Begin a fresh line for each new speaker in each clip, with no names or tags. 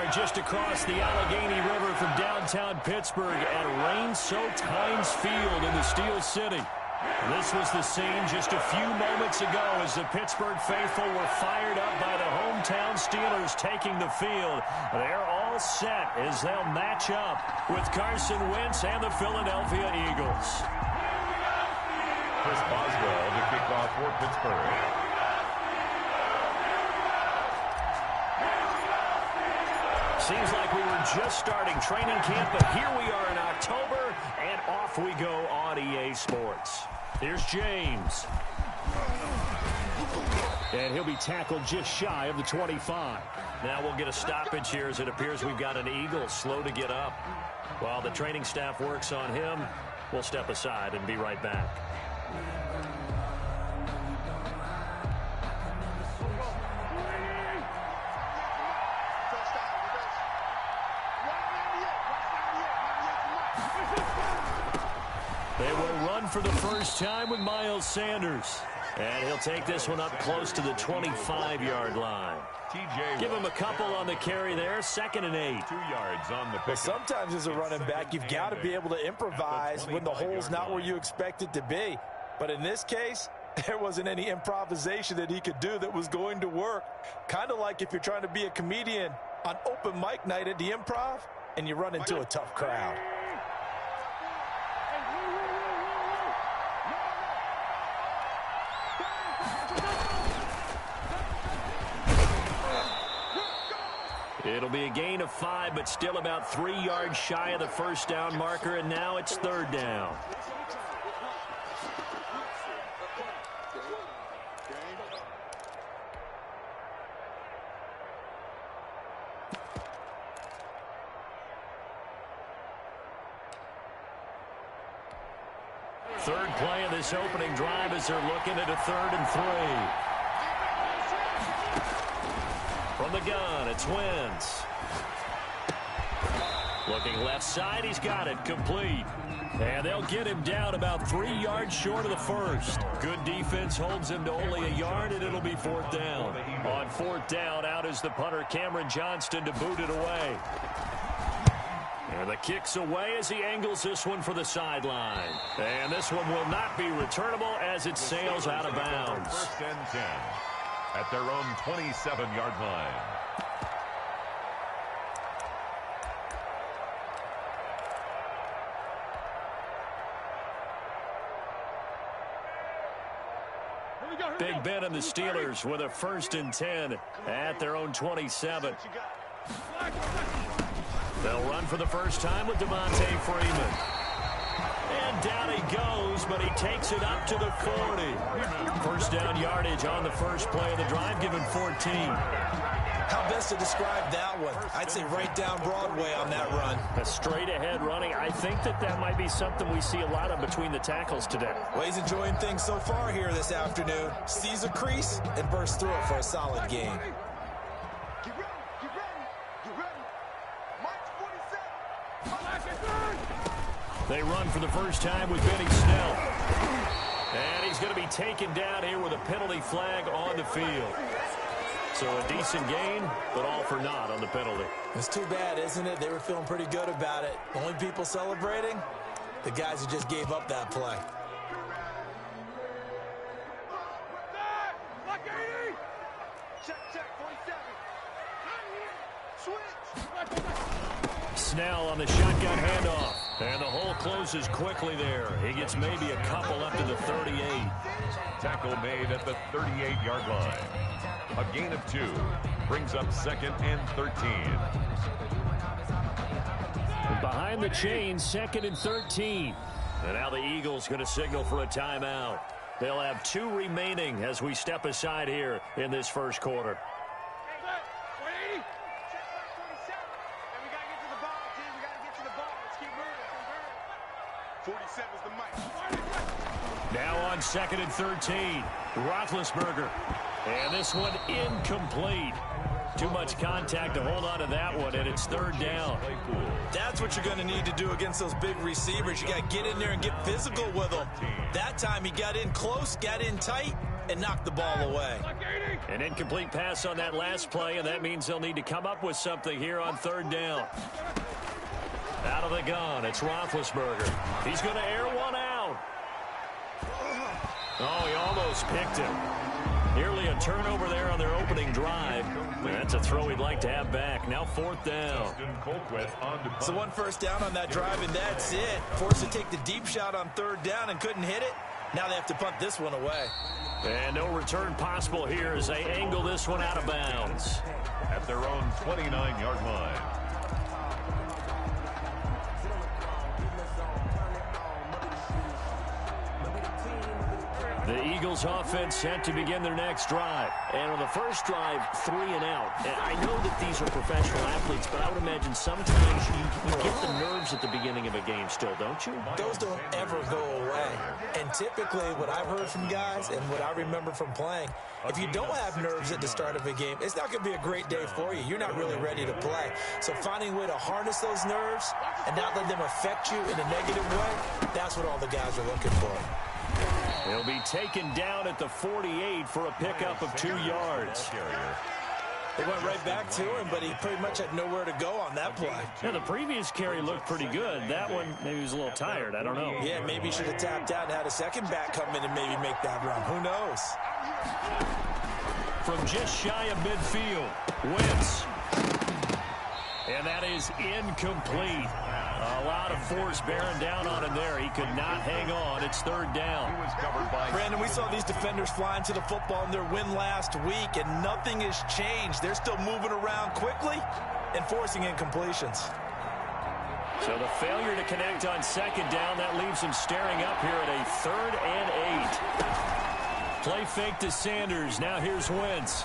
are just across the Allegheny River from downtown Pittsburgh at rain-soaked Heinz Field in the Steel City. This was the scene just a few moments ago as the Pittsburgh faithful were fired up by the hometown Steelers taking the field. They're all set as they'll match up with Carson Wentz and the Philadelphia Eagles.
Chris Boswell to kick off for Pittsburgh.
Seems like we were just starting training camp, but here we are in October, and off we go on EA Sports. Here's James. And he'll be tackled just shy of the 25. Now we'll get a stoppage here as it appears we've got an Eagle slow to get up. While the training staff works on him, we'll step aside and be right back. They will run for the first time with Miles Sanders. And he'll take this one up close to the 25-yard line. Give him a couple on the carry there. 2nd and 8.
2 yards on the pick.
Well, sometimes as a running back, you've got to be able to improvise when the hole's not where you expect it to be. But in this case, there wasn't any improvisation that he could do that was going to work. Kind of like if you're trying to be a comedian on open mic night at the Improv and you run into a tough crowd.
It'll be a gain of 5, but still about 3 yards shy of the first down marker, and now it's 3rd down. Third play of this opening drive as they're looking at a 3rd and 3. From the gun, it's Wentz. Looking left side, he's got it, complete. And they'll get him down about 3 yards short of the first. Good defense holds him to only a yard, and it'll be 4th down. On 4th down, out is the punter, Cameron Johnston, to boot it away. And the kick's away as he angles this one for the sideline. And this one will not be returnable as it sails out of bounds.
1st and 10. At their own 27-yard line.
Big Ben and the Steelers with a 1st and 10 at their own 27. They'll run for the first time with Devontae Freeman. And down he goes, but he takes it up to the 40. First down yardage on the first play of the drive, given 14.
How best to describe that one? I'd say right down Broadway on that run.
A straight-ahead running. I think that might be something we see a lot of between the tackles today.
Well, he's enjoying things so far here this afternoon. Sees a crease and bursts through it for a solid game.
They run for the first time with Benny Snell. And he's going to be taken down here with a penalty flag on the field. So a decent gain, but all for naught on the penalty.
It's too bad, isn't it? They were feeling pretty good about it. Only people celebrating, the guys who just gave up that play.
Snell on the shotgun handoff. And the hole closes quickly there. He gets maybe a couple up to the 38.
Tackle made at the 38-yard line. A gain of 2 brings up 2nd and 13.
Behind the chains, 2nd and 13. And now the Eagles going to signal for a timeout. They'll have 2 remaining as we step aside here in this first quarter. Now on 2nd and 13, Roethlisberger. And this one incomplete. Too much contact to hold on to that one, and it's 3rd down.
That's what you're going to need to do against those big receivers. You got to get in there and get physical with them. That time he got in close, got in tight, and knocked the ball away.
An incomplete pass on that last play, and that means they'll need to come up with something here on third down. Out of the gun, it's Roethlisberger. He's going to air one out. Oh, he almost picked him. Nearly a turnover there on their opening drive. That's a throw he'd like to have back. Now fourth down.
So one first down on that drive, and that's it. Forced to take the deep shot on third down and couldn't hit it. Now they have to punt this one away.
And no return possible here as they angle this one out of bounds.
At their own 29-yard line.
The Eagles offense set to begin their next drive. And on the first drive, 3 and out. And I know that these are professional athletes, but I would imagine sometimes you get the nerves at the beginning of a game still, don't you?
Those don't ever go away. And typically what I've heard from guys and what I remember from playing, if you don't have nerves at the start of a game, it's not going to be a great day for you. You're not really ready to play. So finding a way to harness those nerves and not let them affect you in a negative way, that's what all the guys are looking for.
He'll be taken down at the 48 for a pickup of 2 yards.
They went right back to him, but he pretty much had nowhere to go on that play.
Yeah, the previous carry looked pretty good. That one, maybe he was a little tired. I don't know.
Yeah, maybe he should have tapped out and had a second back come in and maybe make that run. Who knows?
From just shy of midfield, Wentz. And that is incomplete. A lot of force bearing down on him there. He could not hang on. It's third down.
Brandon, we saw these defenders flying to the football in their win last week, and nothing has changed. They're still moving around quickly and forcing incompletions.
So the failure to connect on second down, that leaves him staring up here at a 3rd and 8. Play fake to Sanders. Now here's Wentz.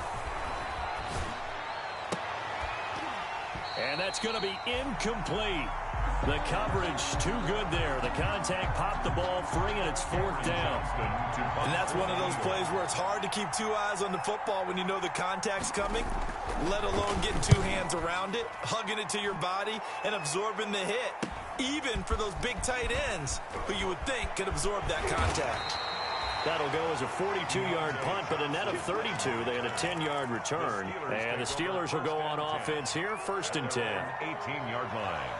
And that's going to be incomplete. The coverage too good there. The contact popped the ball free, and it's 4th down.
And that's one of those plays where it's hard to keep 2 eyes on the football when you know the contact's coming, let alone getting 2 hands around it, hugging it to your body, and absorbing the hit, even for those big tight ends who you would think could absorb that contact.
That'll go as a 42-yard punt, but a net of 32. They had a 10-yard return. And the Steelers will go on offense here, 1st and 10.
18-yard line.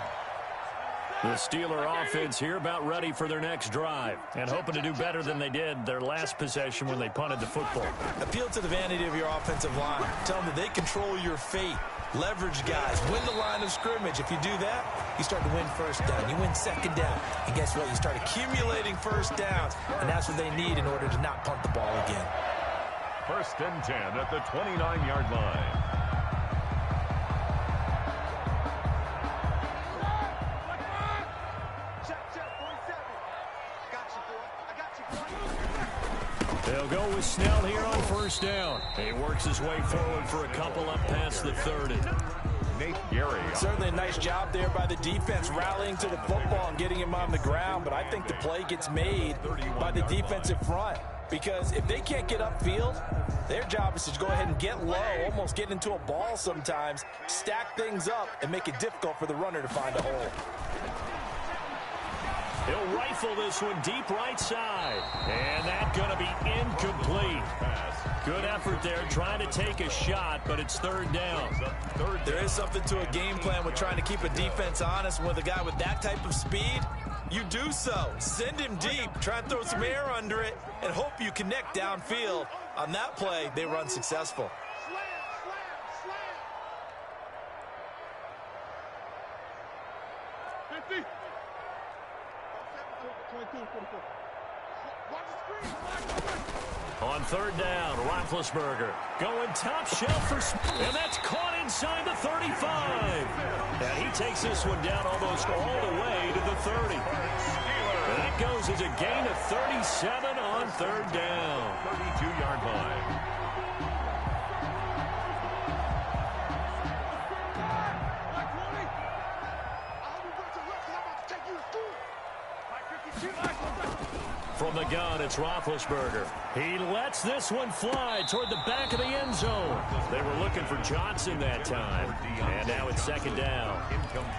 The Steeler offense here about ready for their next drive and hoping to do better than they did their last possession when they punted the football.
Appeal to the vanity of your offensive line. Tell them that they control your fate. Leverage guys. Win the line of scrimmage. If you do that, you start to win first down. You win second down. And guess what? You start accumulating first downs. And that's what they need in order to not punt the ball again.
1st and 10 at the 29-yard line.
They'll go with Snell here on 1st down. He works his way forward for a couple up past the 30.
Nate Gary.
Certainly a nice job there by the defense rallying to the football and getting him on the ground, but I think the play gets made by the defensive front because if they can't get upfield, their job is to go ahead and get low, almost get into a ball sometimes, stack things up, and make it difficult for the runner to find a hole.
He'll rifle this one deep right side. And that's going to be incomplete. Good effort there trying to take a shot, but it's 3rd down.
There is something to a game plan with trying to keep a defense honest with a guy with that type of speed. You do so. Send him deep. Try and throw some air under it and hope you connect downfield. On that play, they run successful.
On 3rd down, Roethlisberger going top shelf for Smith, and that's caught inside the 35. And he takes this one down almost all the way to the 30. And that goes as a gain of 37 on 3rd down.
32-yard line.
From the gun, it's Roethlisberger. He lets this one fly toward the back of the end zone. They were looking for Johnson that time. And now it's second down.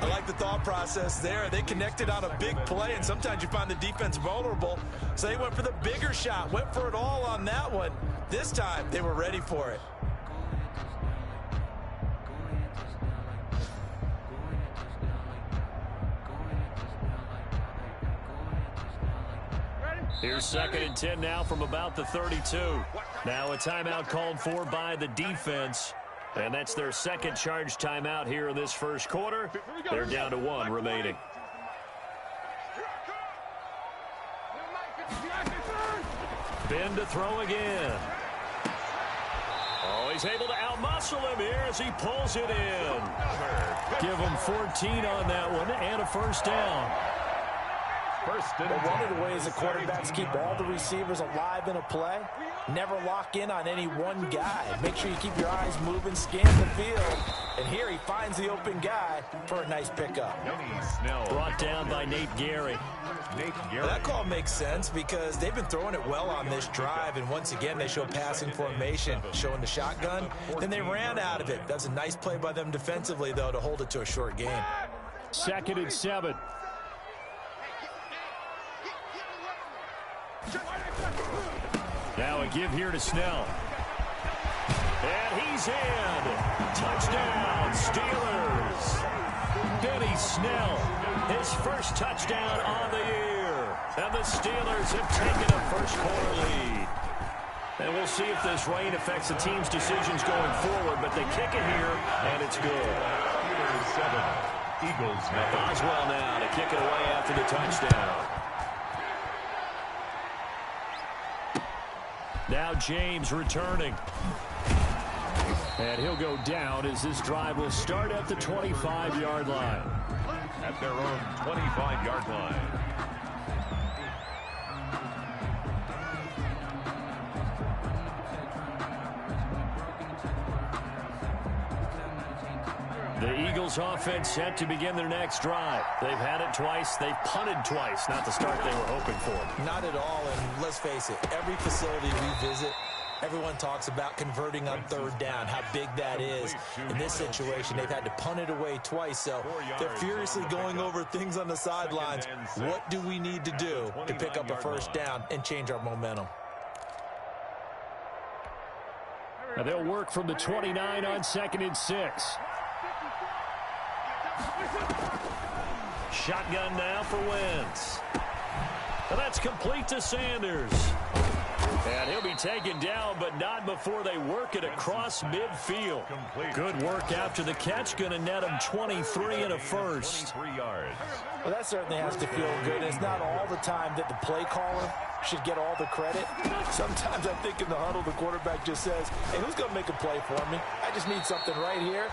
I like the thought process there. They connected on a big play, and sometimes you find the defense vulnerable. So they went for the bigger shot, went for it all on that one. This time, they were ready for it.
Here's second and 10 now from about the 32. Now a timeout called for by the defense. And that's their second charge timeout here in this first quarter. They're down to 1 remaining. Ben to throw again. Oh, he's able to outmuscle him here as he pulls it in. Give him 14 on that one and a first down.
One of the ways the quarterbacks keep all the receivers alive in a play, never lock in on any one guy. Make sure you keep your eyes moving, scan the field. And here he finds the open guy for a nice pickup.
Brought down by Nate Gary.
Well, that call makes sense because they've been throwing it well on this drive. And once again, they show passing formation, showing the shotgun. Then they ran out of it. That's a nice play by them defensively, though, to hold it to a short game.
Second and 7. Now a give here to Snell. And he's in. Touchdown, Steelers. Benny Snell, his first touchdown on the year. And the Steelers have taken a first quarter lead. And we'll see if this rain affects the team's decisions going forward, but they kick it here, and it's good.
Steelers 7, Eagles 9.
Boswell now to kick it away after the touchdown. Now James returning. And he'll go down as this drive will start at the 25-yard line.
At their own 25-yard line.
The Eagles offense set to begin their next drive. They've had it twice. They've punted twice. Not the start they were hoping for.
Not at all, and let's face it, every facility we visit, everyone talks about converting on third down, how big that is. In this situation, they've had to punt it away twice, so they're furiously going over things on the sidelines. What do we need to do to pick up a first down and change our momentum?
Now they'll work from the 29 on second and 6. Shotgun now for Wentz. And that's complete to Sanders. And he'll be taken down, but not before they work it across midfield. Good work after the catch. Going to net him 23 and a first.
Well, that certainly has to feel good. It's not all the time that the play caller should get all the credit. Sometimes I think in the huddle, the quarterback just says, hey, who's going to make a play for me? I just need something right here.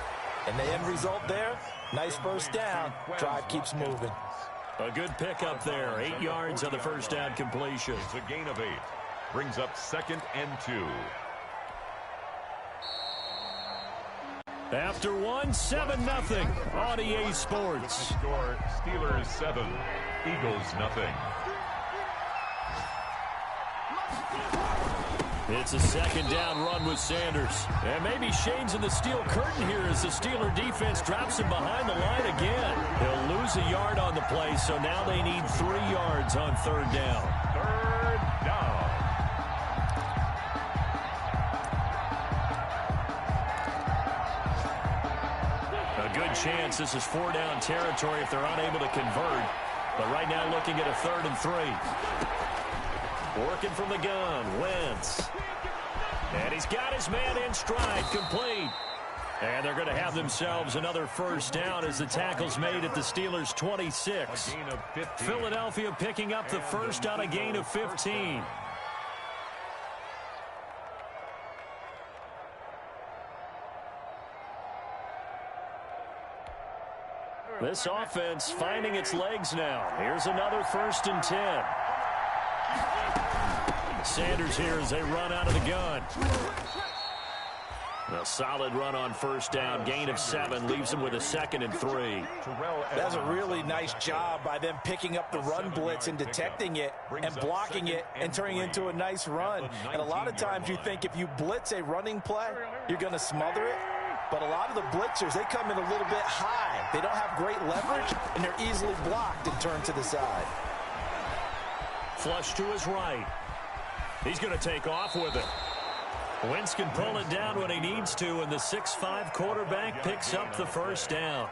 And the end result there, nice first down. Drive keeps moving.
A good pickup there. 8 yards on the first down completion.
It's a gain of 8. Brings up second and 2.
After 7-0 on EA Sports.
Score, Steelers 7, Eagles nothing.
It's a second down run with Sanders. And maybe shades in the steel curtain here as the Steeler defense drops him behind the line again. He'll lose a yard on the play, so now they need 3 yards on third down.
Third down.
A good chance this is 4-down territory if they're unable to convert. But right now looking at a 3rd and 3. Working from the gun, Wentz. And he's got his man in stride, complete. And they're going to have themselves another first down as the tackle's made at the Steelers' 26. Philadelphia picking up the first on a gain of 15. This offense finding its legs now. Here's another 1st and 10. Sanders here as they run out of the gun. A solid run on first down. Gain of 7 leaves him with a 2nd and 3.
That's a really nice job by them picking up the run blitz and detecting it and blocking it and turning it into a nice run. And a lot of times you think if you blitz a running play, you're going to smother it. But a lot of the blitzers, they come in a little bit high. They don't have great leverage, and they're easily blocked and turned to the side.
Flush to his right. He's going to take off with it. Wentz can pull it down when he needs to, and the 6'5" quarterback picks up the first down.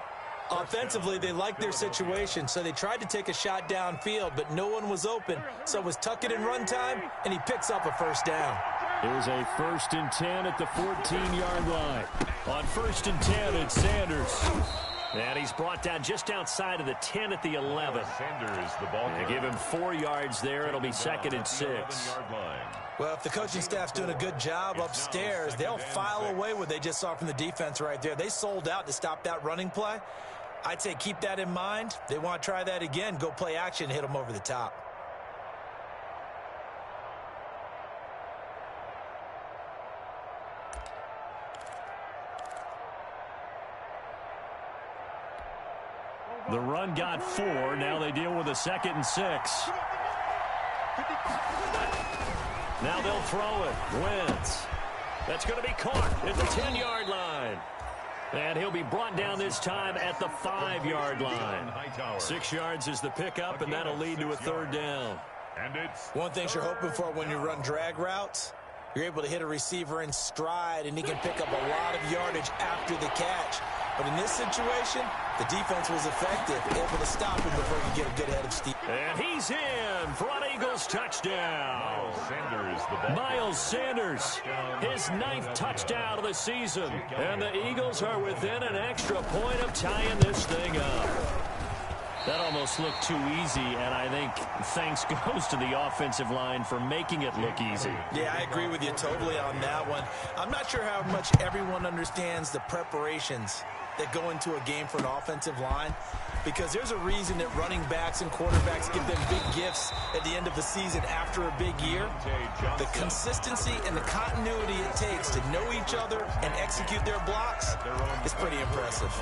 Offensively, they liked their situation, so they tried to take a shot downfield, but no one was open. So it was tuck it in run time, and he picks up a first down.
Here's a 1st and 10 at the 14-yard line. On 1st and 10, it's Sanders. And he's brought down just outside of the 10 at the 11.
Sanders, the ball.
They give him 4 yards there. It'll be 2nd and 6.
Well, if the coaching staff's doing a good job upstairs, they'll file away what they just saw from the defense right there. They sold out to stop that running play. I'd say keep that in mind. They want to try that again. Go play action, hit them over the top.
The run got 4. Now they deal with a 2nd and 6. Now they'll throw it. Wentz. That's going to be caught at the 10-yard line. And he'll be brought down this time at the 5-yard line. 6 yards is the pickup, and that'll lead to a 3rd down.
One thing you're hoping for when you run drag routes, you're able to hit a receiver in stride, and he can pick up a lot of yardage after the catch. But in this situation, the defense was effective, able to stop him before he could get a good head of steam.
And he's in for an Eagles touchdown. Miles Sanders, his 9th touchdown of the season. And the Eagles are within an extra point of tying this thing up. That almost looked too easy, and I think thanks goes to the offensive line for making it look easy.
Yeah, I agree with you totally on that one. I'm not sure how much everyone understands the preparations that go into a game for an offensive line, because there's a reason that running backs and quarterbacks give them big gifts at the end of the season after a big year. The consistency and the continuity it takes to know each other and execute their blocks is pretty impressive.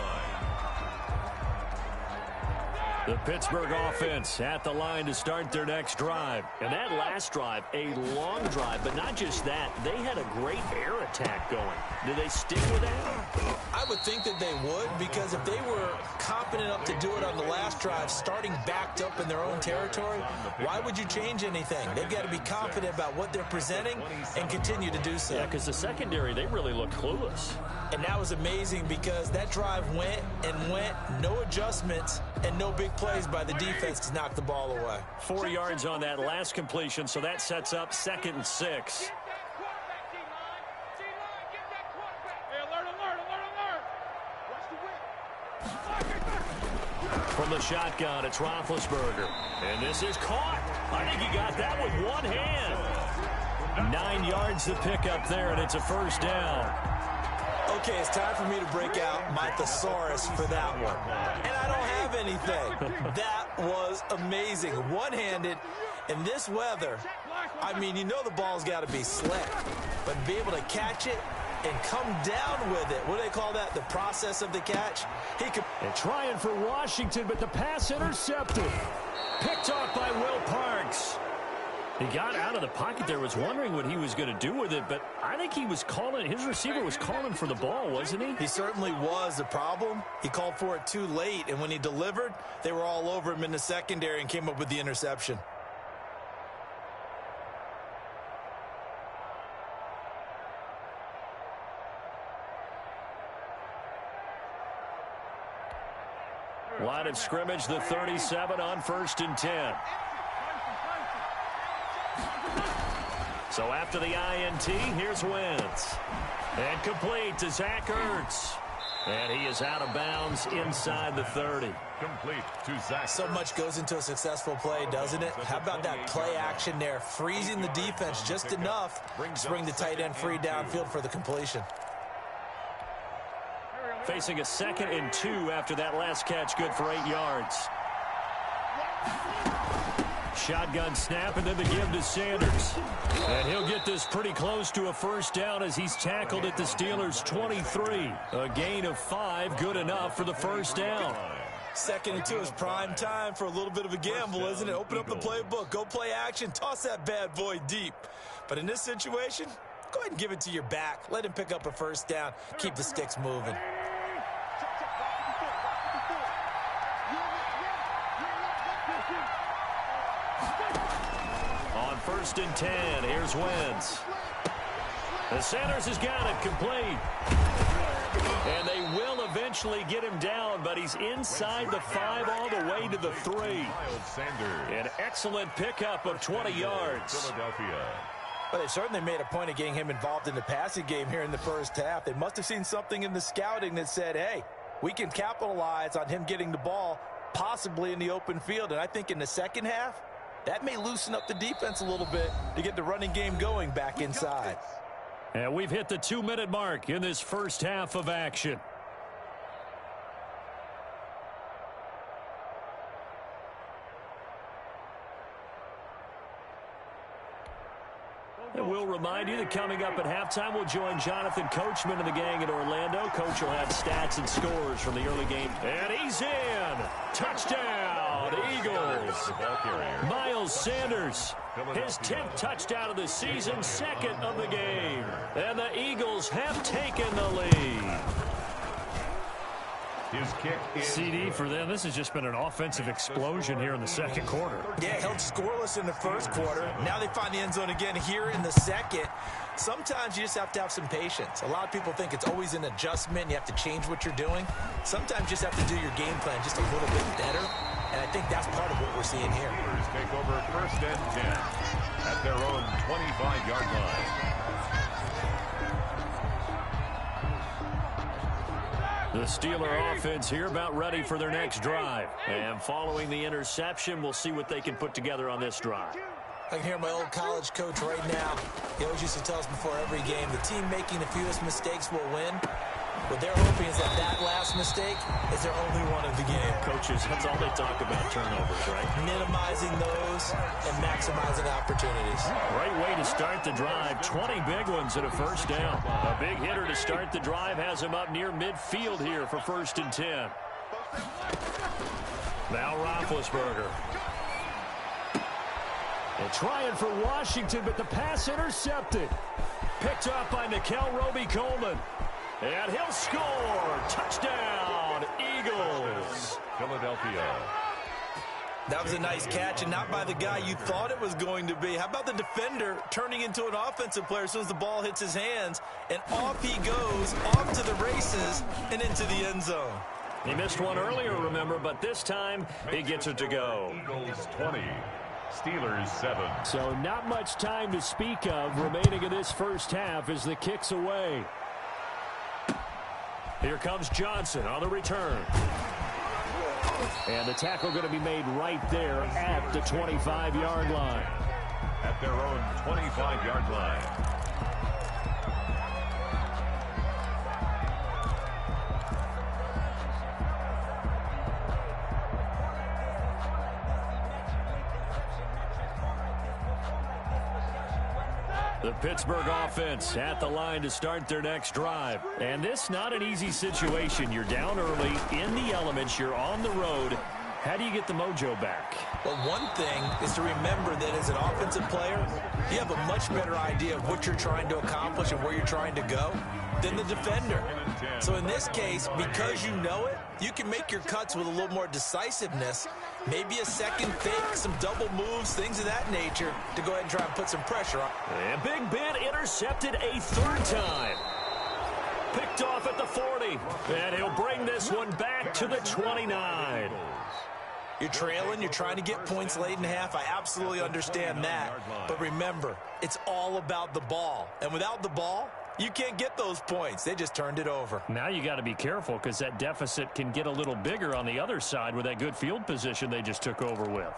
The Pittsburgh offense at the line to start their next drive. And that last drive, a long drive, but not just that. They had a great air attack going. Do they stick with that?
I would think that they would, because if they were confident enough to do it on the last drive, starting backed up in their own territory, why would you change anything? They've got to be confident about what they're presenting and continue to do so.
Yeah, because the secondary, they really looked clueless.
And that was amazing because that drive went and went, no adjustments, and no big plays by the defense to knock the ball away.
4 yards on that last completion, so that sets up 2nd and 6. From the shotgun, it's Roethlisberger. And this is caught. I think he got that with one hand. 9 yards to pick up there, and it's a first down.
Okay, it's time for me to break out my thesaurus for that one. And I don't have anything. That was amazing. One-handed in this weather. I mean, you know the ball's got to be slick. But to be able to catch it and come down with it, what do they call that? The process of the catch? He could.
And trying for Washington, but the pass intercepted. Picked off by Will Parks. He got out of the pocket there, was wondering what he was going to do with it, but I think he was calling, his receiver was calling for the ball, wasn't he?
He certainly was. The problem, he called for it too late, and when he delivered, they were all over him in the secondary and came up with the interception.
Line of scrimmage, the 37 on 1st and 10. So after the INT, here's Wentz. And complete to Zach Ertz. And he is out of bounds inside the 30.
Complete to Zach.
So much goes into a successful play, doesn't it? How about that play action there? Freezing the defense just enough to bring the tight end free downfield for the completion.
Facing a 2nd and 2 after that last catch, good for 8 yards. Shotgun snap and then the give to Sanders. And he'll get this pretty close to a first down as he's tackled at the Steelers' 23. A gain of 5, good enough for the first down.
2nd and 2 is prime time for a little bit of a gamble, isn't it? Open up the playbook, go play action, toss that bad boy deep. But in this situation, go ahead and give it to your back. Let him pick up a first down. Keep the sticks moving.
On 1st and 10, here's Wentz. The Sanders has got it complete. And they will eventually get him down, but he's inside the 5 all the way to the 3. An excellent pickup of 20 yards.
Well, they certainly made a point of getting him involved in the passing game here in the first half. They must have seen something in the scouting that said, hey, we can capitalize on him getting the ball possibly in the open field. And I think in the second half, that may loosen up the defense a little bit to get the running game going back inside.
And we've hit the 2-minute mark in this first half of action. And we'll remind you that coming up at halftime, we'll join Jonathan Coachman and the gang in Orlando. Coach will have stats and scores from the early game. And he's in. Touchdown, Eagles. Miles Sanders, his 10th touchdown of the season, 2nd of the game. And the Eagles have taken the lead.
His kick is
CD for them. This has just been an offensive explosion here in the second quarter.
Yeah, held scoreless in the first quarter. Now they find the end zone again here in the second. Sometimes you just have to have some patience. A lot of people think it's always an adjustment. You have to change what you're doing. Sometimes you just have to do your game plan just a little bit better. And I think that's part of what we're seeing here.
Take over 1st and 10 at their own 25-yard line.
The Steeler offense here about ready for their next drive. And following the interception, we'll see what they can put together on this drive.
I can hear my old college coach right now. He always used to tell us before every game, the team making the fewest mistakes will win. What they're hoping is that last mistake is their only one of the game.
Coaches, that's all they talk about, turnovers, right?
Minimizing those and maximizing opportunities.
Great way to start the drive. 20 big ones at a first down. A big hitter to start the drive has him up near midfield here for 1st and 10. Now Roethlisberger. And trying for Washington, but the pass intercepted. Picked up by Nikel Roby-Coleman. And he'll score. Touchdown, Eagles.
Philadelphia.
That was a nice catch, and not by the guy you thought it was going to be. How about the defender turning into an offensive player as soon as the ball hits his hands, and off he goes, off to the races, and into the end zone.
He missed one earlier, remember, but this time he gets it to go.
Eagles 20, Steelers 7.
So not much time to speak of remaining in this first half as the kick's away. Here comes Johnson on the return. And the tackle going to be made right there at the 25-yard line.
At their own 25-yard line.
The Pittsburgh offense at the line to start their next drive. And this not an easy situation. You're down early, in the elements, you're on the road. How do you get the mojo back?
Well, one thing is to remember that as an offensive player, you have a much better idea of what you're trying to accomplish and where you're trying to go than the defender. So in this case, because you know it, you can make your cuts with a little more decisiveness, maybe a second fake, some double moves, things of that nature, to go ahead and try and put some pressure on.
And Big Ben intercepted a third time. Picked off at the 40. And he'll bring this one back to the 29.
You're trailing, you're trying to get points late in half. I absolutely understand that. But remember, it's all about the ball. And without the ball, you can't get those points. They just turned it over.
Now you got to be careful because that deficit can get a little bigger on the other side with that good field position they just took over with.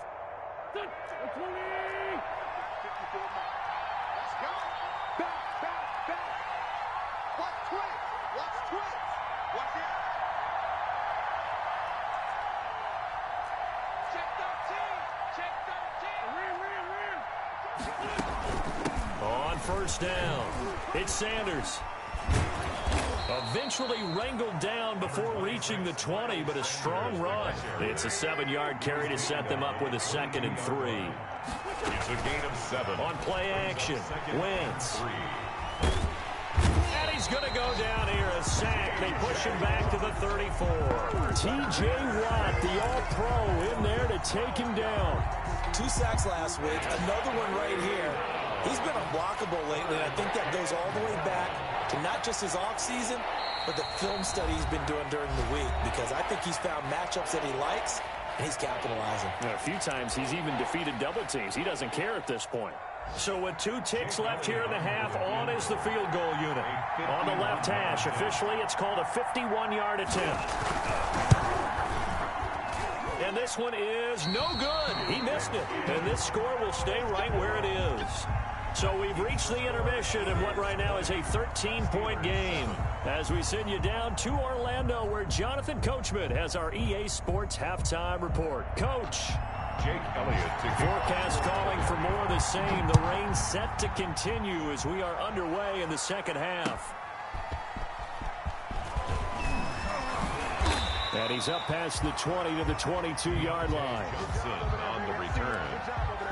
On first down, it's Sanders. Eventually wrangled down before reaching the 20, but a strong run. It's a 7-yard carry to set them up with a 2nd and 3.
It's a gain of 7.
On play action, Wentz. And he's going to go down here, a sack. They push him back to the 34. T.J. Watt, the all-pro, in there to take him down.
2 sacks last week, another one right here. He's been unblockable lately, and I think that goes all the way back to not just his offseason, but the film study he's been doing during the week, because I think he's found matchups that he likes, and he's capitalizing.
A few times he's even defeated double teams. He doesn't care at this point. So with 2 ticks left here in the half, on is the field goal unit. On the left hash, officially it's called a 51-yard attempt. And this one is no good. He missed it. And this score will stay right where it is. So we've reached the intermission in what right now is a 13-point game, as we send you down to Orlando, where Jonathan Coachman has our EA Sports halftime report. Coach.
Jake Elliott.
Forecast calling for more of the same. The rain set to continue as we are underway in the second half. And he's up past the 20 to the 22-yard line.
On the return.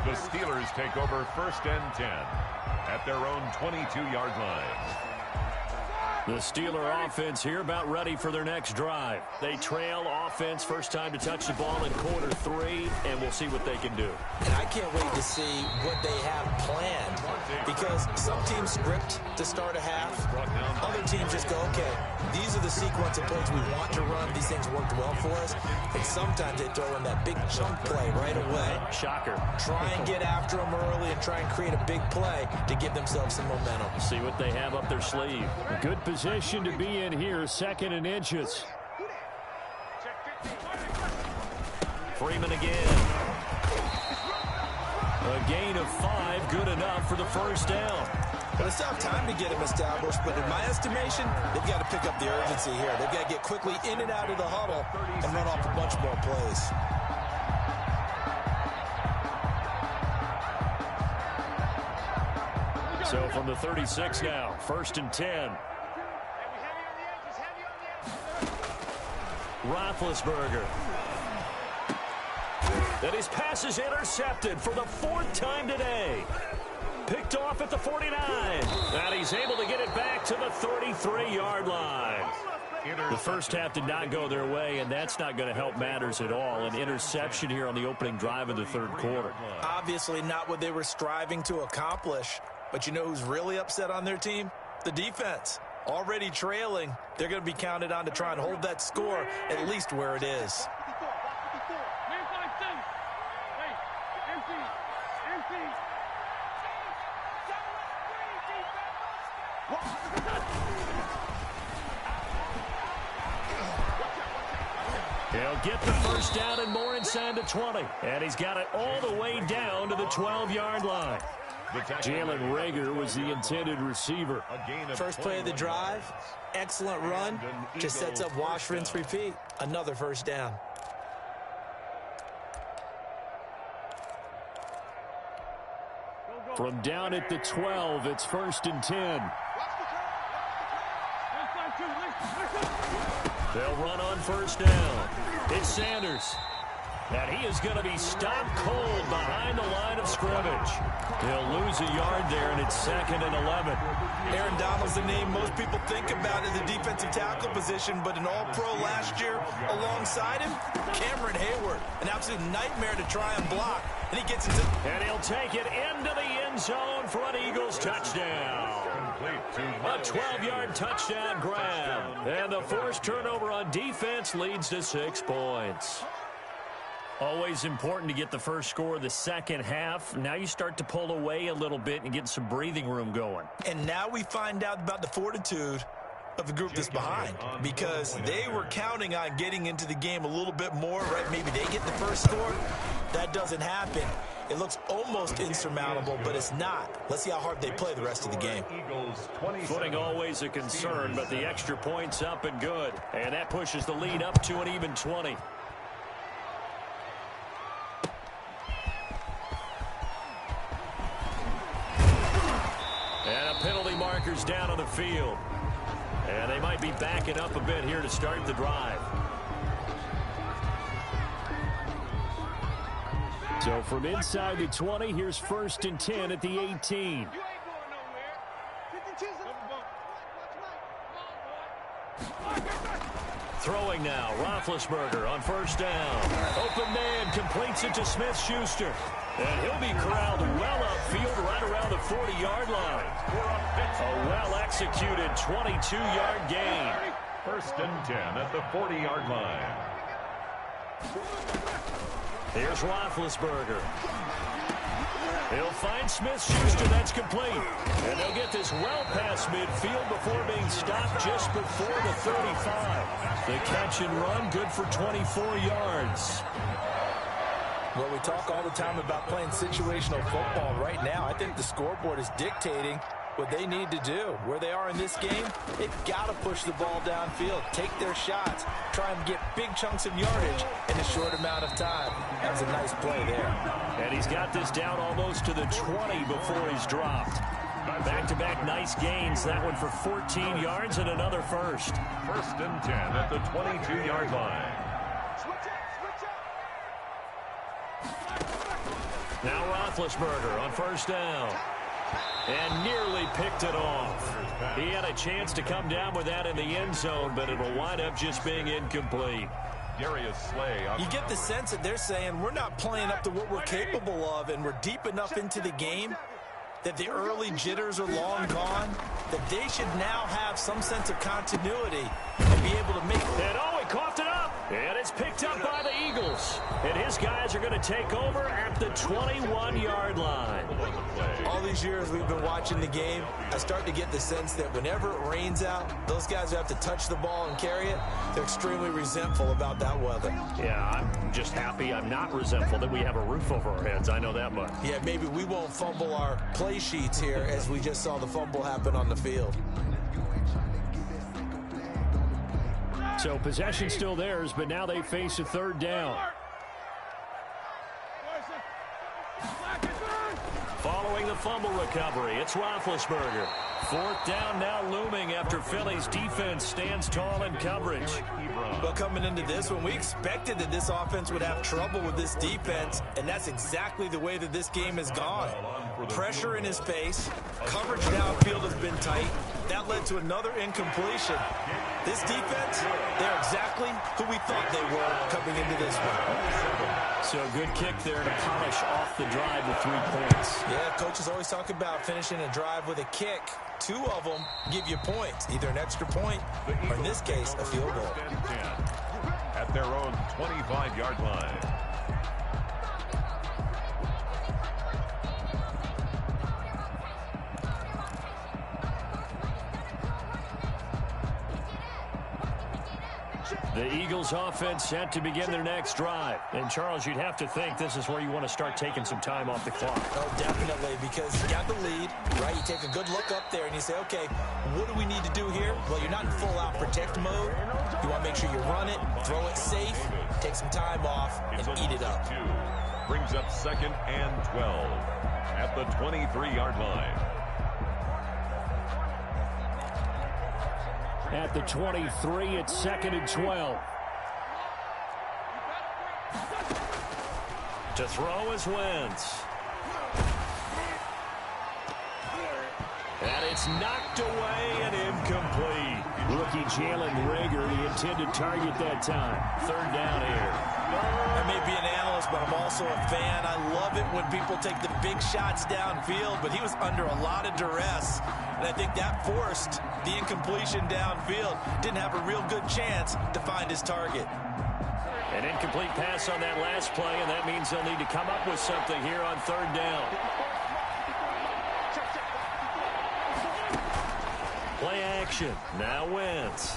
The Steelers take over 1st and 10 at their own 22-yard line.
The Steeler offense here about ready for their next drive. They trail offense, first time to touch the ball in quarter 3, and we'll see what they can do.
And I can't wait to see what they have planned, because some teams script to start a half. Other teams just go, okay, these are the sequence of plays we want to run. These things worked well for us. And sometimes they throw in that big chunk play right away.
Shocker.
Try and get after them early and try and create a big play to give themselves some momentum.
See what they have up their sleeve. Good position to be in here, 2nd and inches. Freeman again. A gain of 5, good enough for the first down.
Well, it's not time to get him established, but in my estimation, they've got to pick up the urgency here. They've got to get quickly in and out of the huddle and run off a bunch more plays.
So from the 36 now, 1st and 10. Roethlisberger. And his pass is intercepted for the 4th time today. Picked off at the 49. And he's able to get it back to the 33-yard line. The first half did not go their way, and that's not going to help matters at all. An interception here on the opening drive of the 3rd quarter.
Obviously not what they were striving to accomplish. But you know who's really upset on their team? The defense. Already trailing, they're going to be counted on to try and hold that score at least where it is.
He'll get the first down and more inside the 20. And he's got it all the way down to the 12-yard line. Jalen Reagor was the intended receiver.
First play of the drive, excellent run, just sets up wash, rinse, repeat. Another first down.
From down at the 12, it's 1st and 10. They'll run on first down. It's Sanders. And he is going to be stopped cold behind the line of scrimmage. He'll lose a yard there, and it's 2nd and 11.
Aaron Donald's the name most people think about in the defensive tackle position, but an all-pro last year alongside him, Cameron Hayward. An absolute nightmare to try and block. And he gets into...
And he'll take it into the end zone for an Eagles touchdown. A 12-yard touchdown grab. And the forced turnover on defense leads to 6 points. Always important to get the first score of the second half. Now you start to pull away a little bit and get some breathing room going.
And now we find out about the fortitude of the group that's behind, because they were counting on getting into the game a little bit more, right? Maybe they get the first score. That doesn't happen. It looks almost insurmountable, but it's not. Let's see how hard they play the rest of the game.
Footing always a concern, but the extra point's up and good. And that pushes the lead up to an even 20. markers down on the field. And they might be backing up a bit here to start the drive. So from inside the 20, here's 1st and 10 at the 18. Throwing now, Roethlisberger on 1st down. Open man completes it to Smith-Schuster. And he'll be corralled well upfield right around the 40-yard line. A well-executed 22-yard gain.
1st and 10 at the 40-yard line.
Here's Roethlisberger. He'll find Smith-Schuster. That's complete. And they'll get this well past midfield before being stopped just before the 35. The catch and run, good for 24 yards.
Well, we talk all the time about playing situational football. Right now, I think the scoreboard is dictating what they need to do. Where they are in this game, they've got to push the ball downfield, take their shots, try and get big chunks of yardage in a short amount of time. That was a nice play there.
And he's got this down almost to the 20 before he's dropped. Back-to-back nice gains. That one for 14 yards and another first.
1st and 10 at the 22-yard line.
Now Roethlisberger on 1st down. And nearly picked it off. He had a chance to come down with that in the end zone, but it'll wind up just being incomplete.
Darius Slay.
You get the sense that they're saying we're not playing up to what we're capable of, and we're deep enough into the game that the early jitters are long gone, that they should now have some sense of continuity and be able to make it.
And oh, he coughed it up. And it's picked up by the Eagles. And his guys are going to take over at the 21-yard line.
All these years we've been watching the game, I start to get the sense that whenever it rains out, those guys who have to touch the ball and carry it, they're extremely resentful about that weather.
Yeah, I'm just happy I'm not resentful that we have a roof over our heads. I know that much.
Yeah, maybe we won't fumble our play sheets here as we just saw the fumble happen on the field.
So possession still theirs, but now they face a 3rd down. Following the fumble recovery, it's Roethlisberger. 4th down now looming after Philly's defense stands tall in coverage.
Well, coming into this one, we expected that this offense would have trouble with this defense, and that's exactly the way that this game has gone. Pressure in his face, coverage downfield has been tight. That led to another incompletion. This defense, they're exactly who we thought they were coming into this one.
So good kick there to polish off the drive with 3 points.
Yeah, coaches always talk about finishing a drive with a kick. 2 of them give you points, either an extra point or, in this case, a field goal.
At their own 25-yard line.
The Eagles offense set to begin their next drive. And, Charles, you'd have to think this is where you want to start taking some time off the clock.
Oh, definitely, because you got the lead, right? You take a good look up there and you say, okay, what do we need to do here? Well, you're not in full-out protect mode. You want to make sure you run it, throw it safe, take some time off, and eat it up.
Brings up 2nd and 12 at the 23-yard line.
At the 23, it's 2nd and 12. To throw is Wentz. And it's knocked away and incomplete. Rookie Jalen Reagor, the intended target that time. 3rd down here.
I may be an analyst, but I'm also a fan. I love it when people take the big shots downfield, but he was under a lot of duress. And I think that forced the incompletion downfield. Didn't have a real good chance to find his target.
An incomplete pass on that last play, and that means they'll need to come up with something here on 3rd down. Play action. Now Wentz.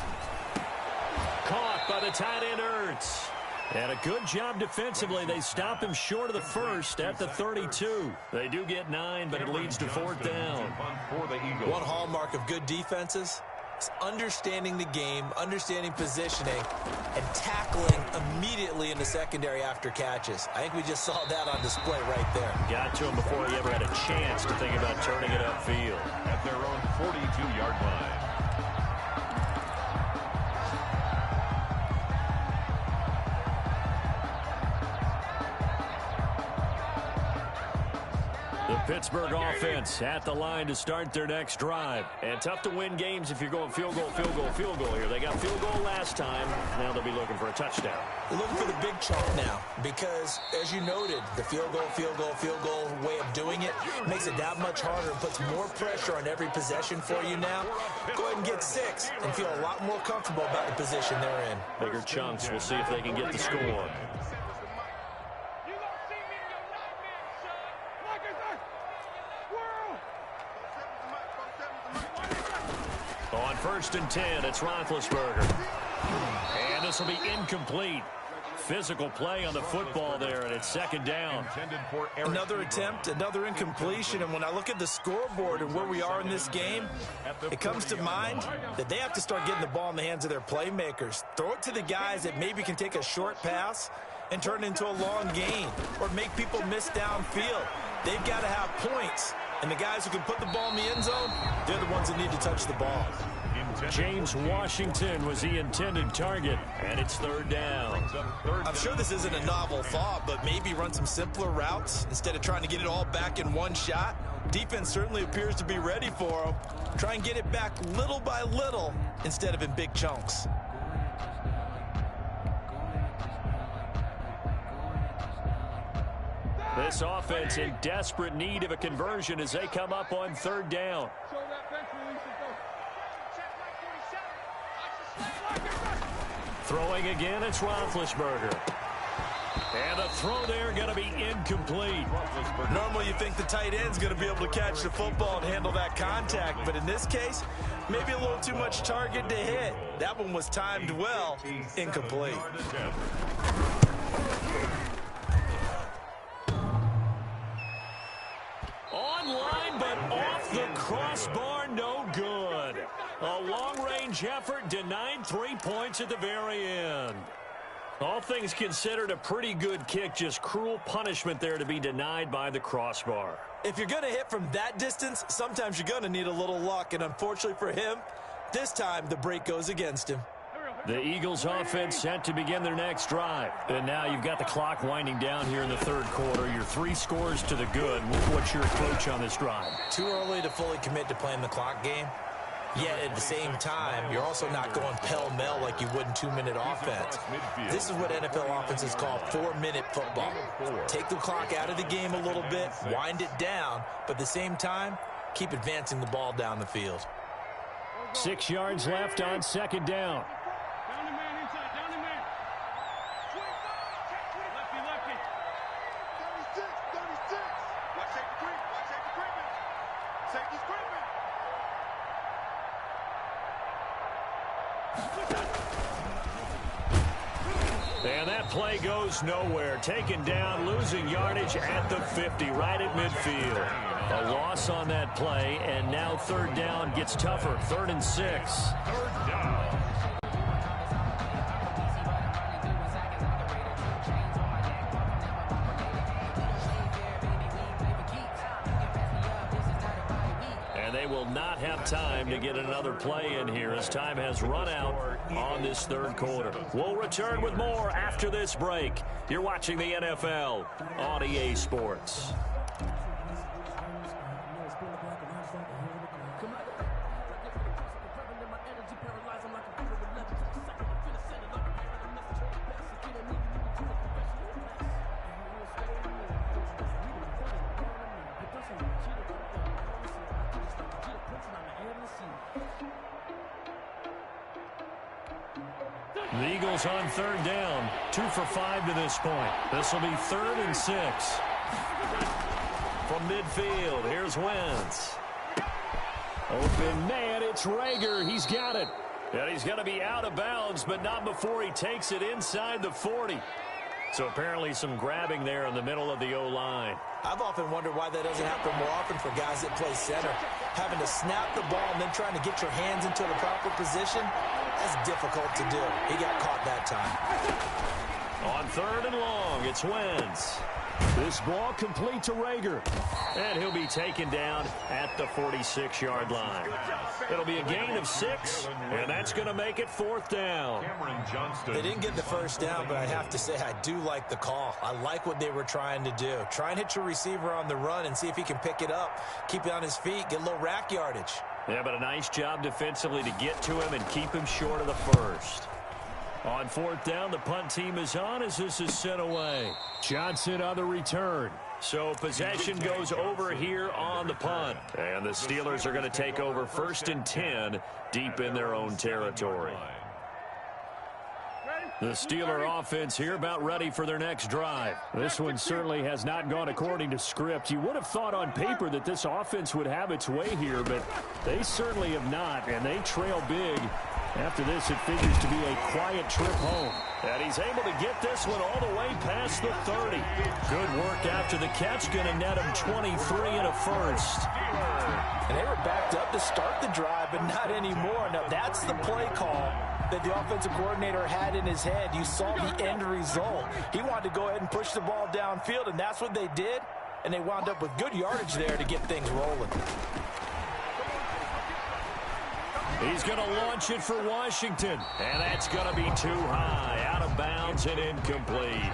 Caught by the tight end Ertz. And a good job defensively. They stop him short of the first at the 32. They do get 9, but it leads to 4th down.
One hallmark of good defenses, is understanding the game, understanding positioning, and tackling immediately in the secondary after catches. I think we just saw that on display right there.
Got to him before he ever had a chance to think about turning it upfield.
At their own 42-yard line.
Pittsburgh offense at the line to start their next drive. And tough to win games if you're going field goal, field goal, field goal here. They got field goal last time. Now they'll be looking for a touchdown.
They're looking for the big chunk now because, as you noted, the field goal, field goal, field goal way of doing it makes it that much harder and puts more pressure on every possession for you now. Go ahead and get 6 and feel a lot more comfortable about the position they're in.
Bigger chunks. We'll see if they can get the score. On 1st and 10, it's Roethlisberger. And this will be incomplete. Physical play on the football there, and it's 2nd down.
Another attempt, another incompletion, and when I look at the scoreboard and where we are in this game, it comes to mind that they have to start getting the ball in the hands of their playmakers. Throw it to the guys that maybe can take a short pass and turn it into a long gain or make people miss downfield. They've got to have points. And the guys who can put the ball in the end zone, they're the ones that need to touch the ball.
James Washington was the intended target, and it's 3rd down.
I'm sure this isn't a novel thought, but maybe run some simpler routes instead of trying to get it all back in one shot. Defense certainly appears to be ready for them. Try and get it back little by little instead of in big chunks.
This offense in desperate need of a conversion as they come up on 3rd down. Throwing again, it's Roethlisberger. And the throw there going to be incomplete.
Normally you think the tight end's going to be able to catch the football and handle that contact, but in this case, maybe a little too much target to hit. That one was timed well, incomplete.
Online, but off the crossbar, no good. A long-range effort denied 3 points at the very end. All things considered, a pretty good kick, just cruel punishment there to be denied by the crossbar.
If you're going to hit from that distance, sometimes you're going to need a little luck, and unfortunately for him, this time the break goes against him.
The Eagles offense set to begin their next drive. And now you've got the clock winding down here in the 3rd quarter. Your 3 scores to the good. What's your approach on this drive?
Too early to fully commit to playing the clock game. Yet at the same time, you're also not going pell-mell like you would in 2-minute offense. This is what NFL offenses call 4-minute football. Take the clock out of the game a little bit, wind it down, but at the same time, keep advancing the ball down the field.
6 yards left on 2nd down. And that play goes nowhere. Taken down, losing yardage at the 50, right at midfield. A loss on that play, and now 3rd down gets tougher. 3rd and 6.
3rd down.
They will not have time to get another play in here as time has run out on this 3rd quarter. We'll return with more after this break. You're watching the NFL on EA Sports. The Eagles on 3rd down, 2 for 5 to this point. This will be 3rd and 6. From midfield, here's Wentz. Open man, it's Rager. He's got it. And he's going to be out of bounds, but not before he takes it inside the 40. So apparently some grabbing there in the middle of the O-line.
I've often wondered why that doesn't happen more often for guys that play center. Having to snap the ball and then trying to get your hands into the proper position, that's difficult to do. He got caught that time.
On 3rd and long, it's Wentz. This ball complete to Rager. And he'll be taken down at the 46-yard line. It'll be a gain of 6, and that's going to make it 4th down.
They didn't get the first down, but I have to say I do like the call. I like what they were trying to do. Try and hit your receiver on the run and see if he can pick it up, keep it on his feet, get a little rack yardage.
Yeah, but a nice job defensively to get to him and keep him short of the first. On 4th down, the punt team is on as this is sent away. Johnson on the return. So possession goes over here on the punt. And the Steelers are going to take over 1st and 10 deep in their own territory. The Steeler offense here about ready for their next drive. This one certainly has not gone according to script. You would have thought on paper that this offense would have its way here, but they certainly have not, and they trail big. After this, it figures to be a quiet trip home. And he's able to get this one all the way past the 30. Good work after the catch. Going to net him 23 and a first.
And they were backed up to start the drive, but not anymore. Now, that's the play call that the offensive coordinator had in his head. You saw the end result. He wanted to go ahead and push the ball downfield, and that's what they did. And they wound up with good yardage there to get things rolling.
He's going to launch it for Washington. And that's going to be too high. Out of bounds and incomplete.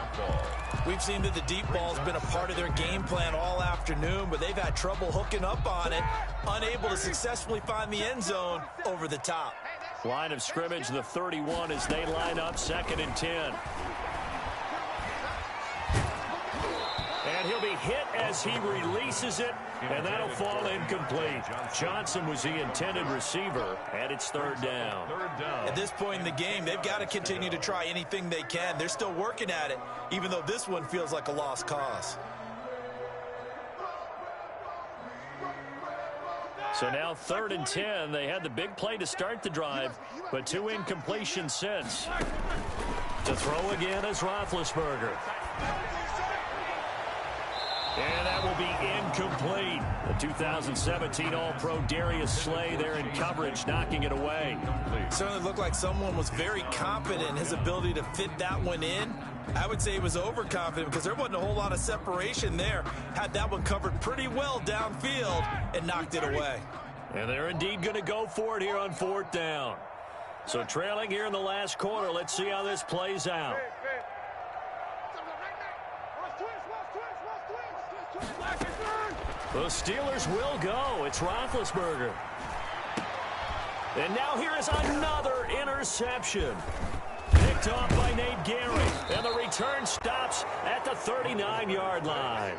We've seen that the deep ball's been a part of their game plan all afternoon, but they've had trouble hooking up on it, unable to successfully find the end zone over the top.
Line of scrimmage, the 31 as they line up 2nd and 10. And he'll be hit as he releases it, and that'll fall incomplete. Johnson was the intended receiver, and it's 3rd down.
At this point in the game, they've got to continue to try anything they can. They're still working at it, even though this one feels like a lost cause.
So now 3rd and 10. They had the big play to start the drive, but 2 incompletions since. To throw again is Roethlisberger. And that will be incomplete. The 2017 All-Pro Darius Slay there in coverage, knocking it away.
Certainly looked like someone was very confident in his ability to fit that one in. I would say he was overconfident because there wasn't a whole lot of separation there. Had that one covered pretty well downfield and knocked it away.
And they're indeed going to go for it here on 4th down. So trailing here in the last quarter, let's see how this plays out. The Steelers will go. It's Roethlisberger. And now here is another interception. Picked off by Nate Gehring. And the return stops at the 39-yard line.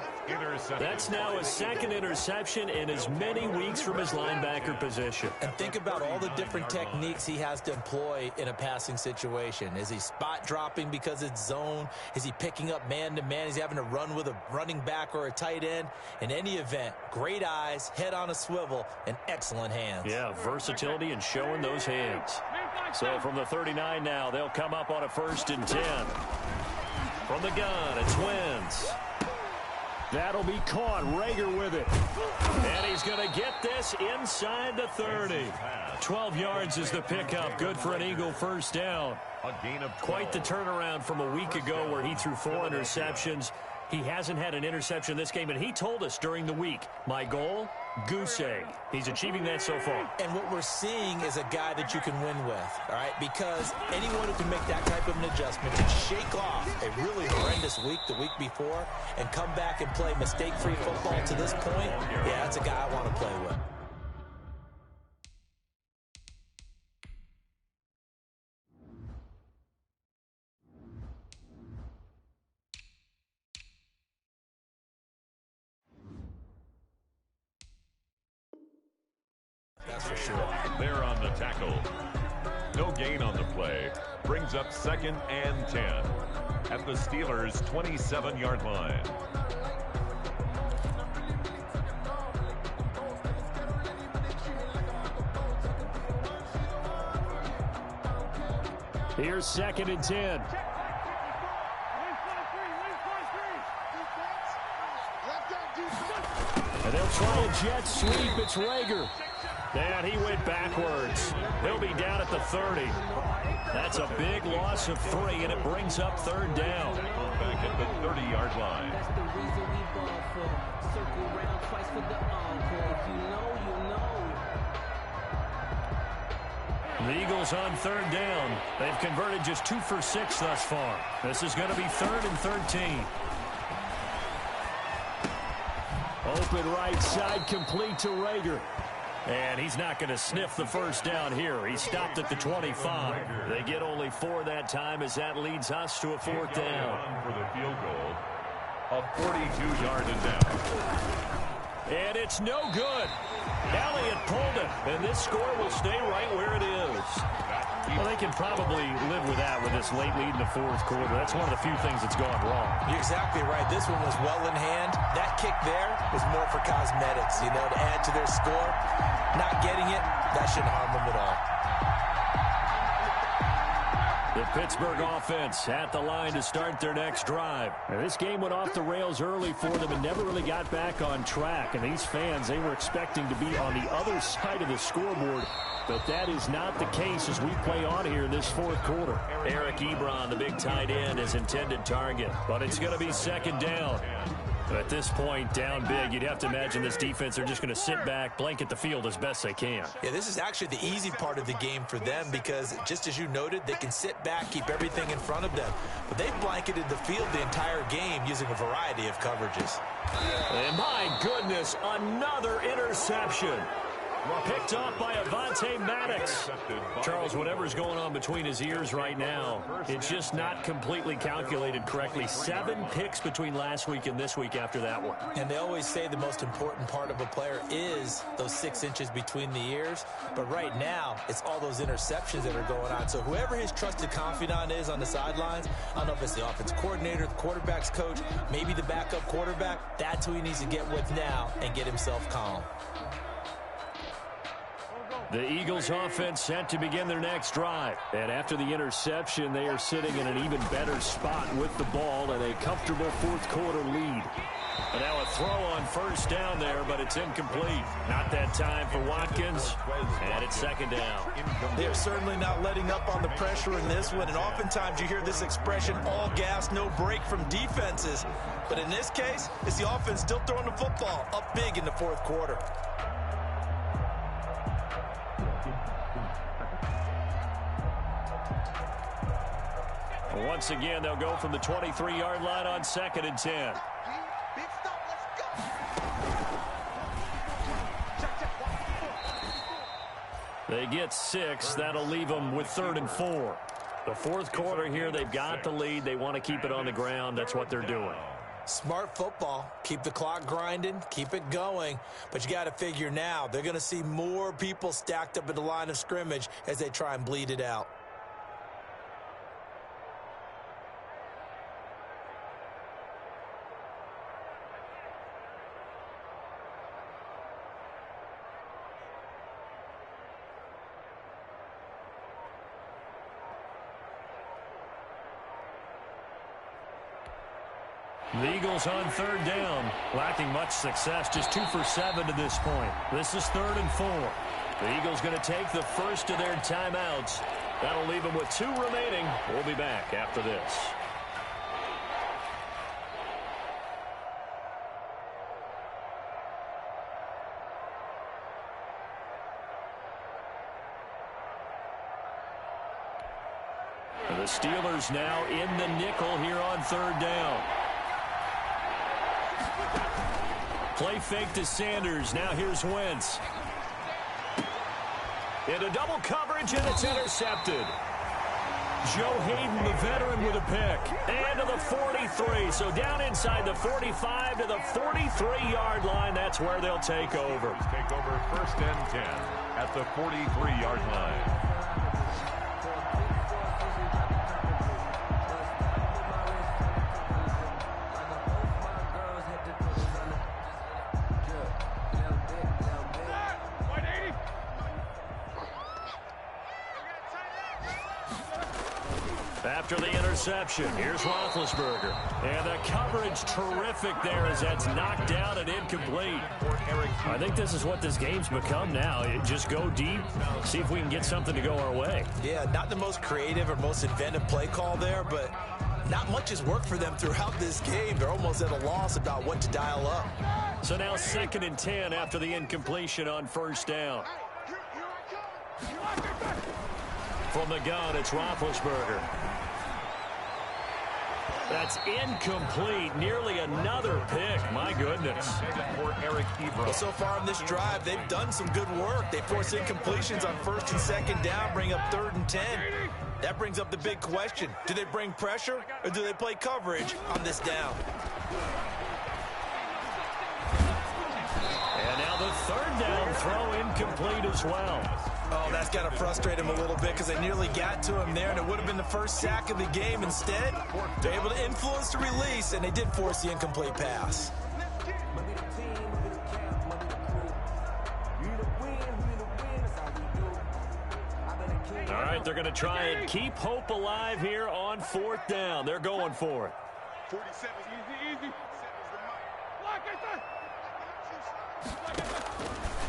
That's now his 2nd interception in as many weeks from his linebacker position.
And think about all the different techniques he has to employ in a passing situation. Is he spot dropping because it's zone? Is he picking up man-to-man? Is he having to run with a running back or a tight end? In any event, great eyes, head on a swivel, and excellent hands.
Yeah, versatility and showing those hands. So from the 39 now, they'll come up on a 1st and 10. From the gun, it's Wentz. That'll be caught. Rager with it. And he's going to get this inside the 30. 12 yards is the pickup. Good for an Eagle 1st down. Quite the turnaround from a week ago where he threw 4 interceptions. He hasn't had an interception this game, and he told us during the week, my goal, goose egg. He's achieving that so far.
And what we're seeing is a guy that you can win with, all right? Because anyone who can make that type of an adjustment to shake off a really horrendous week the week before and come back and play mistake-free football to this point, yeah, that's a guy I want to play with. That's for sure.
They're on the tackle. No gain on the play. Brings up 2nd and 10 at the Steelers' 27-yard line.
Here's 2nd and 10. And they'll try a jet sweep. It's Rager. And he went backwards. He'll be down at the 30. That's a big loss of 3, and it brings up 3rd down.
Back at the 30-yard line.
That's the reason we ball for. Circle round twice for the encore. If you know, you know.
The Eagles on 3rd down. They've converted just 2 for 6 thus far. This is going to be 3rd and 13. Open right side, complete to Rager. And he's not going to sniff the first down here. He stopped at the 25. They get only 4 that time as that leads us to a 4th down.
For the field goal, a 42-yard and down.
And it's no good. Elliott pulled it, and this score will stay right where it is. Well, they can probably live with that with this late lead in the 4th quarter. That's one of the few things that's gone wrong.
You're exactly right. This one was well in hand. That kick there was more for cosmetics, to add to their score. Not getting it, that shouldn't harm them at all.
The Pittsburgh offense at the line to start their next drive. Now, this game went off the rails early for them and never really got back on track. And these fans, they were expecting to be on the other side of the scoreboard. But that is not the case as we play on here in this 4th quarter. Eric Ebron, the big tight end, is intended target. But it's going to be 2nd down. At this point, down big, you'd have to imagine this defense are just going to sit back, blanket the field as best they can.
Yeah, this is actually the easy part of the game for them because, just as you noted, they can sit back, keep everything in front of them. But they've blanketed the field the entire game using a variety of coverages.
And my goodness, another interception. Picked off by Avonte Maddox. Charles, whatever's going on between his ears right now, it's just not completely calculated correctly. 7 picks between last week and this week after that one.
And they always say the most important part of a player is those 6 inches between the ears. But right now, it's all those interceptions that are going on. So whoever his trusted confidant is on the sidelines, I don't know if it's the offense coordinator, the quarterback's coach, maybe the backup quarterback, that's who he needs to get with now and get himself calm.
The Eagles offense set to begin their next drive. And after the interception, they are sitting in an even better spot with the ball and a comfortable 4th quarter lead. And now a throw on 1st down there, but it's incomplete. Not that time for Watkins, and it's 2nd down.
They're certainly not letting up on the pressure in this one, and oftentimes you hear this expression, all gas, no break from defenses. But in this case, it's the offense still throwing the football up big in the 4th quarter.
Once again, they'll go from the 23-yard line on 2nd and 10. They get 6. That'll leave them with 3rd and 4. The 4th quarter here, they've got the lead. They want to keep it on the ground. That's what they're doing.
Smart football. Keep the clock grinding. Keep it going. But you got to figure now, they're going to see more people stacked up at the line of scrimmage as they try and bleed it out.
The Eagles on 3rd down, lacking much success, just 2 for 7 to this point. This is 3rd and 4. The Eagles going to take the first of their timeouts. That'll leave them with 2 remaining. We'll be back after this. The Steelers now in the nickel here on 3rd down. Play fake to Sanders. Now here's Wentz. Into double coverage, and it's intercepted. Joe Hayden, the veteran, with a pick. And to the 43. So down inside the 45 to the 43-yard line. That's where they'll take over.
Take over 1st and 10 at the 43-yard line.
After the interception, here's Roethlisberger. And the coverage terrific there as that's knocked down and incomplete. I think this is what this game's become now. Just go deep, see if we can get something to go our way.
Yeah, not the most creative or most inventive play call there, but not much has worked for them throughout this game. They're almost at a loss about what to dial up.
So now 2nd and 10 after the incompletion on 1st down. From the gun, it's Roethlisberger. That's incomplete. Nearly another pick. My goodness.
Well, so far in this drive, they've done some good work. They force incompletions on 1st and 2nd down, bring up 3rd and 10. That brings up the big question. Do they bring pressure or do they play coverage on this down?
And now the 3rd down throw incomplete as well.
Oh, that's got to frustrate him a little bit because they nearly got to him there, and it would have been the first sack of the game. Instead, they're able to influence the release, and they did force the incomplete pass.
All right, they're going to try and keep hope alive here on 4th down. They're going for it.
47, easy.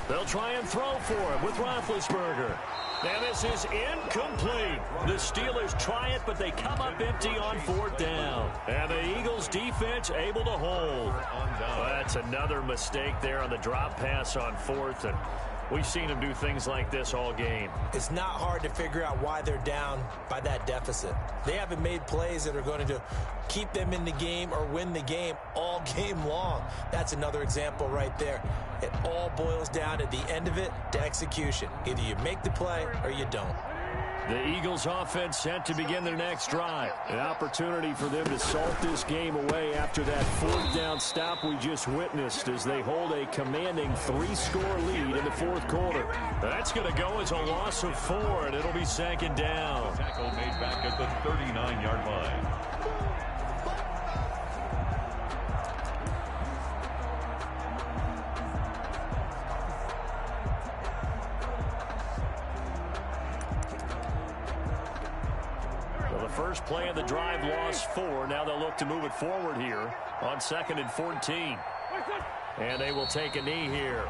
They'll try and throw for it with Roethlisberger. And this is incomplete. The Steelers try it, but they come up empty on 4th down. And the Eagles defense able to hold. That's another mistake there on the drop pass on 4th. And we've seen them do things like this all game.
It's not hard to figure out why they're down by that deficit. They haven't made plays that are going to keep them in the game or win the game all game long. That's another example right there. It all boils down at the end of it to execution. Either you make the play or you don't.
The Eagles offense set to begin their next drive. An opportunity for them to salt this game away after that 4th down stop we just witnessed as they hold a commanding 3-score lead in the 4th quarter. That's going to go as a loss of 4, and it'll be 2nd down.
Tackle made back at the 39-yard line.
First play of the drive lost 4. Now they'll look to move it forward here on 2nd and 14. And they will take a knee here.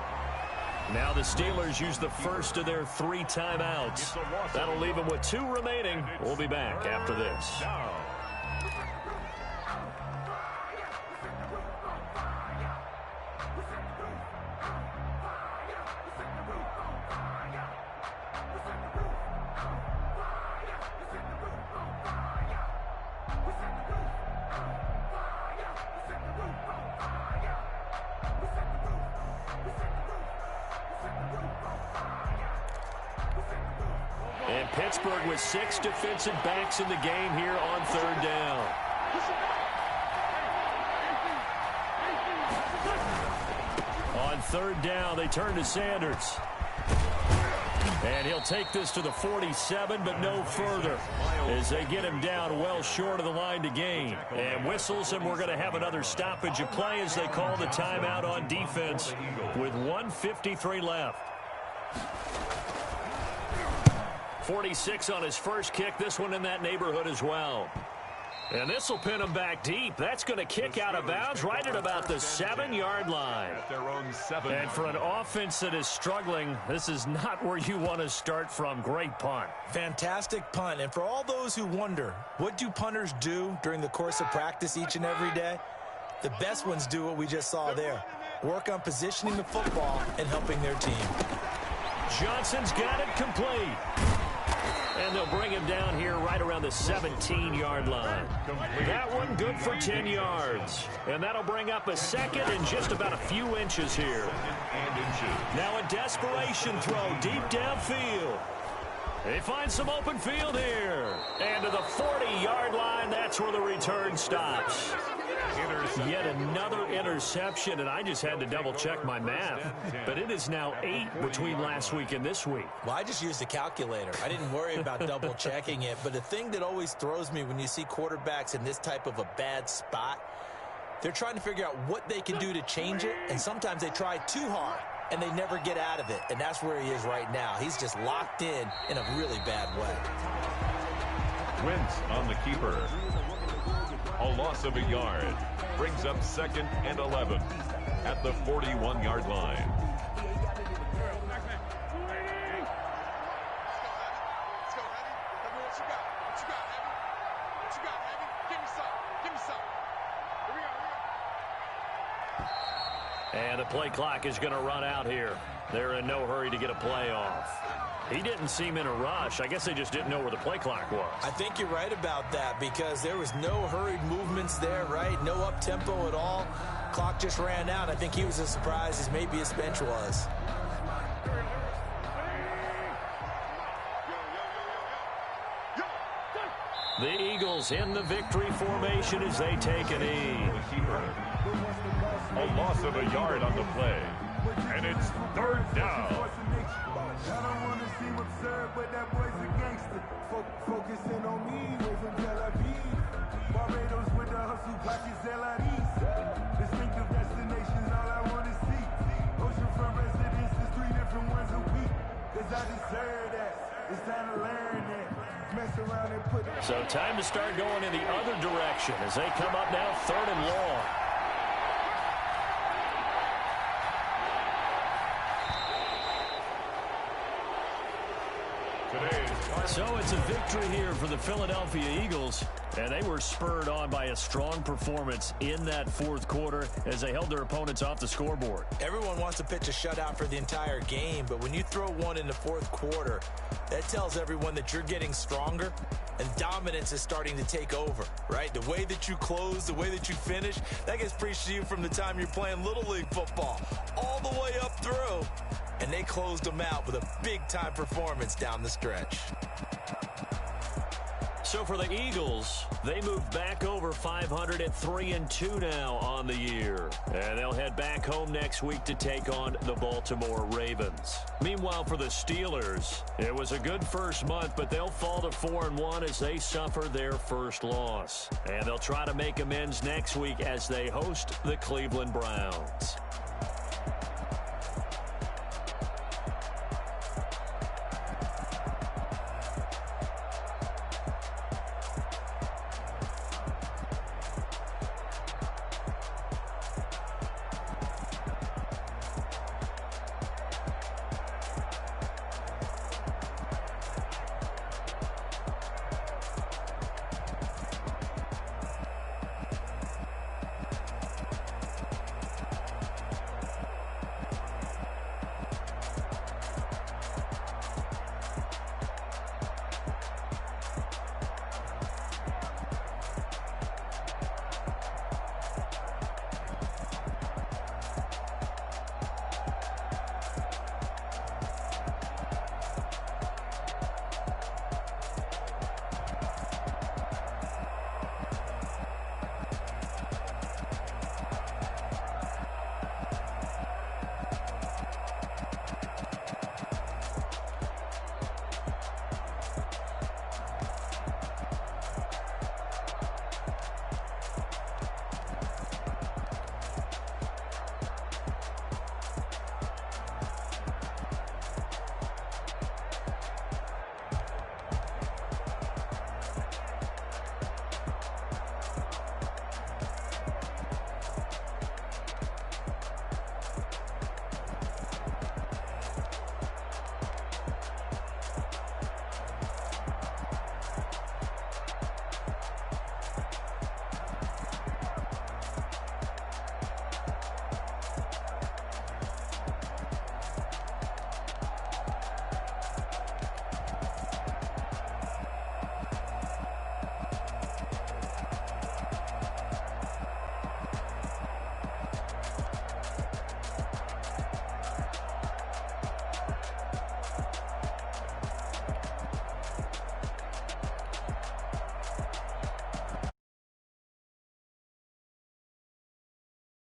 Now the Steelers use the first of their 3 timeouts. That'll leave them with 2 remaining. We'll be back after this. And Pittsburgh with 6 defensive backs in the game here on 3rd down. On 3rd down, they turn to Sanders. And he'll take this to the 47, but no further as they get him down well short of the line to gain. And whistles, and we're going to have another stoppage of play as they call the timeout on defense with 1:53 left. 46 on his first kick. This one in that neighborhood as well. And this will pin him back deep. That's going to kick out of bounds right at about the 7-yard line.
At their own 7.
And for an offense that is struggling, this is not where you want to start from. Great punt.
Fantastic punt. And for all those who wonder, what do punters do during the course of practice each and every day? The best ones do what we just saw there. Work on positioning the football and helping their team.
Johnson's got it complete. And they'll bring him down here right around the 17-yard line. That one good for 10 yards. And that'll bring up a 2nd and just about a few inches here. Now a desperation throw deep downfield. They find some open field here. And to the 40-yard line, that's where the return stops. Yet another interception, and I just had to double-check my math. But it is now 8 between last week and this week.
Well, I just used a calculator. I didn't worry about double-checking it. But the thing that always throws me when you see quarterbacks in this type of a bad spot, they're trying to figure out what they can do to change it, and sometimes they try too hard, and they never get out of it. And that's where he is right now. He's just locked in a really bad way.
Wentz on the keeper. A loss of a yard. Brings up 2nd and 11 at the 41-yard line.
And the play clock is going to run out here. They're in no hurry to get a play off. He didn't seem in a rush. I guess they just didn't know where the play clock was.
I think you're right about that because there was no hurried movements there, right? No up-tempo at all. Clock just ran out. I think he was as surprised as maybe his bench was.
The Eagles in the victory formation as they take a knee.
A loss of a yard on the play. And it's 3rd down.
I don't want to seem absurd, but that boy's a gangster. Focusing on me, way from Tel Aviv. Barbados with the hustle, pockets LIDs. Distinctive destinations, all I want to see. Oceanfront residences, 3 different ones a week. Cause I deserve that. It's time to learn that. Mess around and put it.
So time to start going in the other direction as they come up now 3rd and long. So it's a victory here for the Philadelphia Eagles, and they were spurred on by a strong performance in that 4th quarter as they held their opponents off the scoreboard.
Everyone wants to pitch a shutout for the entire game, but when you throw one in the 4th quarter, that tells everyone that you're getting stronger and dominance is starting to take over, right? The way that you close, the way that you finish, that gets preached to you from the time you're playing Little League football all the way up through. And they closed them out with a big-time performance down the stretch.
So for the Eagles, they move back over 500 at 3-2 now on the year. And they'll head back home next week to take on the Baltimore Ravens. Meanwhile, for the Steelers, it was a good first month, but they'll fall to 4-1 as they suffer their first loss. And they'll try to make amends next week as they host the Cleveland Browns.